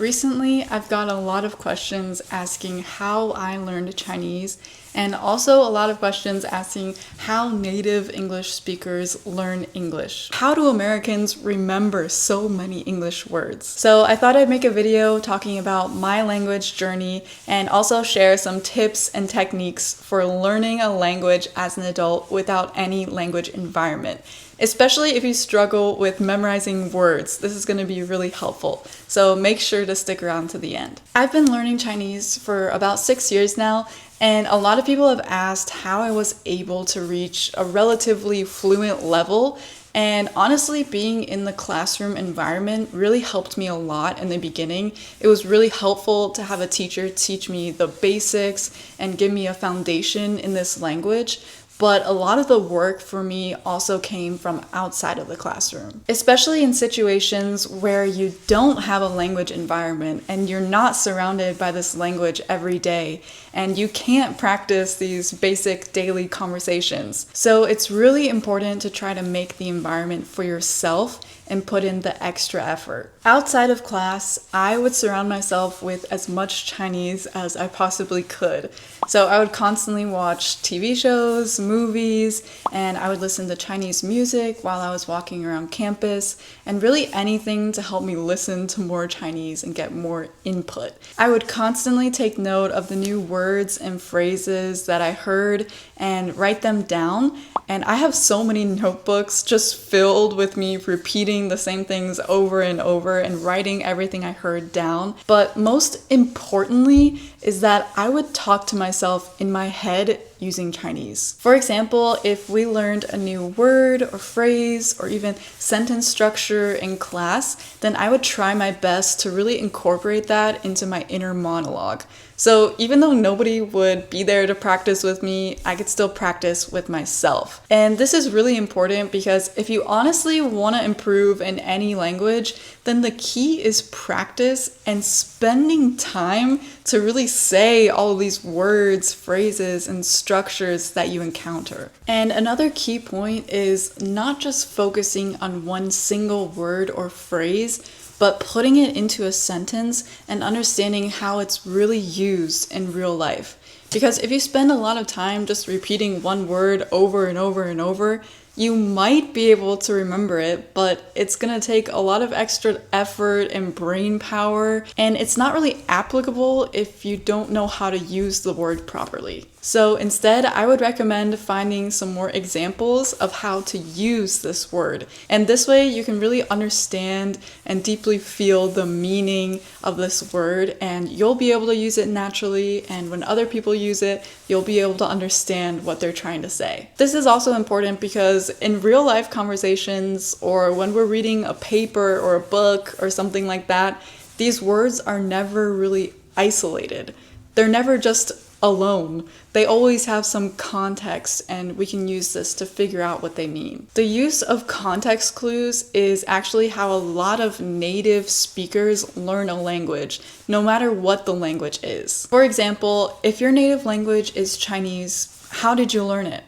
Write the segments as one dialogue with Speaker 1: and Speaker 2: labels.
Speaker 1: Recently, I've got a lot of questions asking how I learned Chinese, and also a lot of questions asking how native English speakers learn English. How do Americans remember so many English words? So I thought I'd make a video talking about my language journey and also share some tips and techniques for learning a language as an adult without any language environment. Especially if you struggle with memorizing words, this is going to be really helpful. So make sure to stick around to the end. I've been learning Chinese for about 6 years now, and a lot of people have asked how I was able to reach a relatively fluent level. And honestly, being in the classroom environment really helped me a lot in the beginning. It was really helpful to have a teacher teach me the basics and give me a foundation in this language. But a lot of the work for me also came from outside of the classroom, especially in situations where you don't have a language environment and you're not surrounded by this language every day and you can't practice these basic daily conversations. So it's really important to try to make the environment for yourself and put in the extra effort. Outside of class, I would surround myself with as much Chinese as I possibly could. So I would constantly watch TV shows, movies, and I would listen to Chinese music while I was walking around campus, and really anything to help me listen to more Chinese and get more input. I would constantly take note of the new words and phrases that I heard and write them down. And I have so many notebooks just filled with me repeating the same things over and over and writing everything I heard down. But most importantly is that I would talk to myself in my head using Chinese. For example, if we learned a new word or phrase or even sentence structure in class, then I would try my best to really incorporate that into my inner monologue. So even though nobody would be there to practice with me, I could still practice with myself. And this is really important because if you honestly want to improve in any language, then the key is practice and spending time to really say all of these words, phrases, and structures that you encounter. And another key point is not just focusing on one single word or phrase, but putting it into a sentence and understanding how it's really used in real life. Because if you spend a lot of time just repeating one word over and over and over, you might be able to remember it, but it's gonna take a lot of extra effort and brain power, and it's not really applicable if you don't know how to use the word properly. So instead, I would recommend finding some more examples of how to use this word. And this way you can really understand and deeply feel the meaning of this word, and you'll be able to use it naturally, and when other people use it, you'll be able to understand what they're trying to say. This is also important because in real life conversations, or when we're reading a paper or a book or something like that, these words are never really isolated. They're never just alone. They always have some context, and we can use this to figure out what they mean. The use of context clues is actually how a lot of native speakers learn a language, no matter what the language is. For example, if your native language is Chinese, how did you learn it?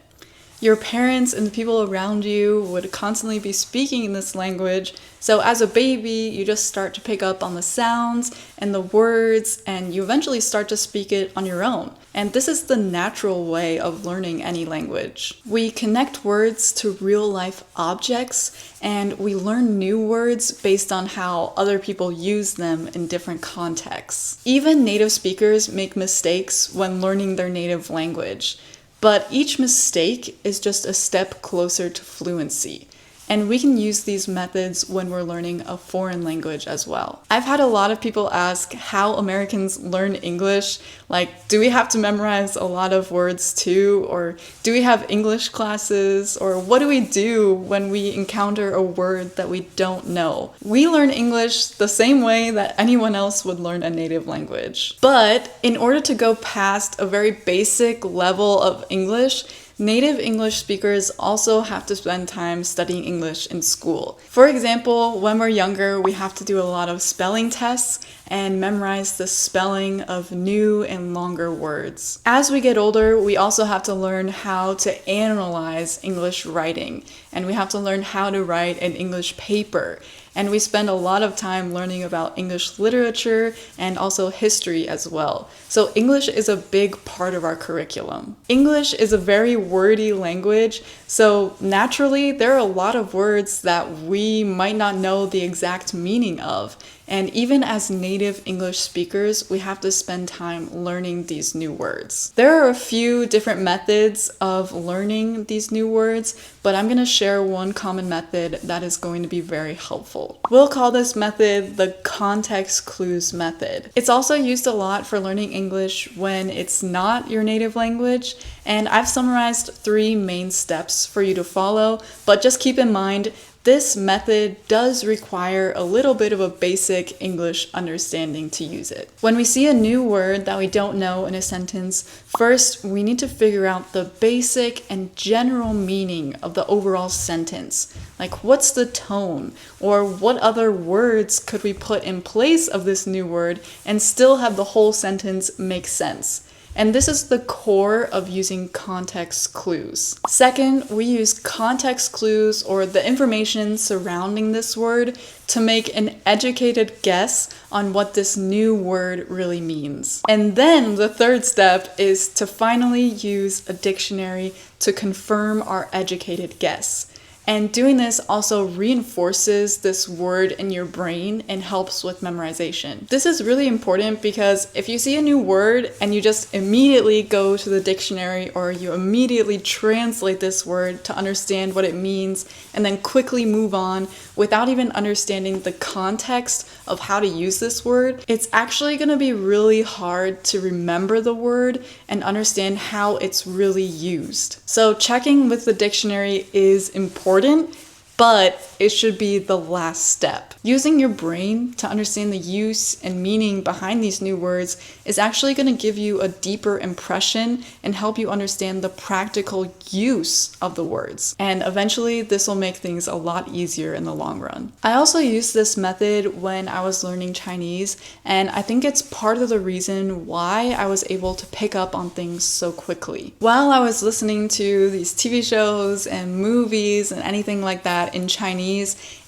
Speaker 1: Your parents and the people around you would constantly be speaking in this language. So as a baby, you just start to pick up on the sounds and the words, and you eventually start to speak it on your own. And this is the natural way of learning any language. We connect words to real life objects, and we learn new words based on how other people use them in different contexts. Even native speakers make mistakes when learning their native language. But each mistake is just a step closer to fluency. And we can use these methods when we're learning a foreign language as well. I've had a lot of people ask how Americans learn English. Like, do we have to memorize a lot of words too? Or do we have English classes? Or what do we do when we encounter a word that we don't know? We learn English the same way that anyone else would learn a native language. But in order to go past a very basic level of English, native English speakers also have to spend time studying English in school. For example, when we're younger, we have to do a lot of spelling tests, and memorize the spelling of new and longer words. As we get older, we also have to learn how to analyze English writing, and we have to learn how to write an English paper. And we spend a lot of time learning about English literature and also history as well. So English is a big part of our curriculum. English is a very wordy language, so naturally there are a lot of words that we might not know the exact meaning of. And even as native English speakers, we have to spend time learning these new words. There are a few different methods of learning these new words, but I'm going to share one common method that is going to be very helpful. We'll call this method the context clues method. It's also used a lot for learning English when it's not your native language, and I've summarized 3 main steps for you to follow, but just keep in mind this method does require a little bit of a basic English understanding to use it. When we see a new word that we don't know in a sentence, first we need to figure out the basic and general meaning of the overall sentence. Like, what's the tone? Or what other words could we put in place of this new word and still have the whole sentence make sense? And this is the core of using context clues. Second, we use context clues, or the information surrounding this word, to make an educated guess on what this new word really means. And then the third step is to finally use a dictionary to confirm our educated guess. And doing this also reinforces this word in your brain and helps with memorization. This is really important because if you see a new word and you just immediately go to the dictionary, or you immediately translate this word to understand what it means and then quickly move on without even understanding the context of how to use this word, it's actually going to be really hard to remember the word and understand how it's really used. So checking with the dictionary is important, but it should be the last step. Using your brain to understand the use and meaning behind these new words is actually going to give you a deeper impression and help you understand the practical use of the words. And eventually, this will make things a lot easier in the long run. I also used this method when I was learning Chinese, and I think it's part of the reason why I was able to pick up on things so quickly. While I was listening to these TV shows and movies and anything like that in Chinese,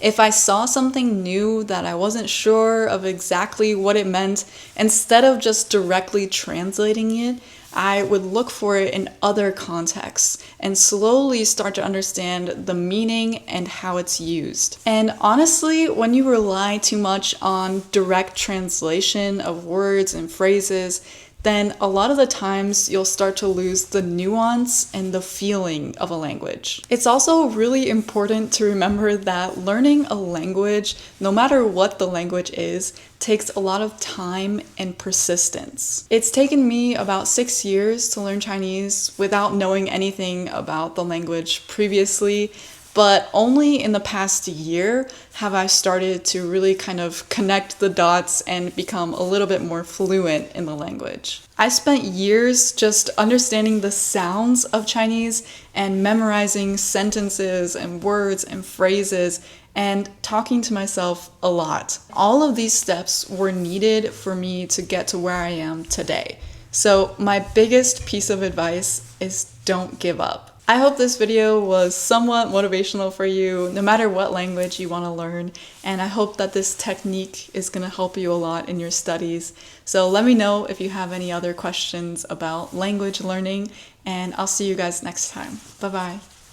Speaker 1: if I saw something new that I wasn't sure of exactly what it meant, instead of just directly translating it, I would look for it in other contexts and slowly start to understand the meaning and how it's used. And honestly, when you rely too much on direct translation of words and phrases, then a lot of the times you'll start to lose the nuance and the feeling of a language. It's also really important to remember that learning a language, no matter what the language is, takes a lot of time and persistence. It's taken me about 6 years to learn Chinese without knowing anything about the language previously, but only in the past year have I started to really kind of connect the dots and become a little bit more fluent in the language. I spent years just understanding the sounds of Chinese and memorizing sentences and words and phrases and talking to myself a lot. All of these steps were needed for me to get to where I am today. So my biggest piece of advice is don't give up. I hope this video was somewhat motivational for you, no matter what language you want to learn, and I hope that this technique is going to help you a lot in your studies. So let me know if you have any other questions about language learning, and I'll see you guys next time. Bye-bye.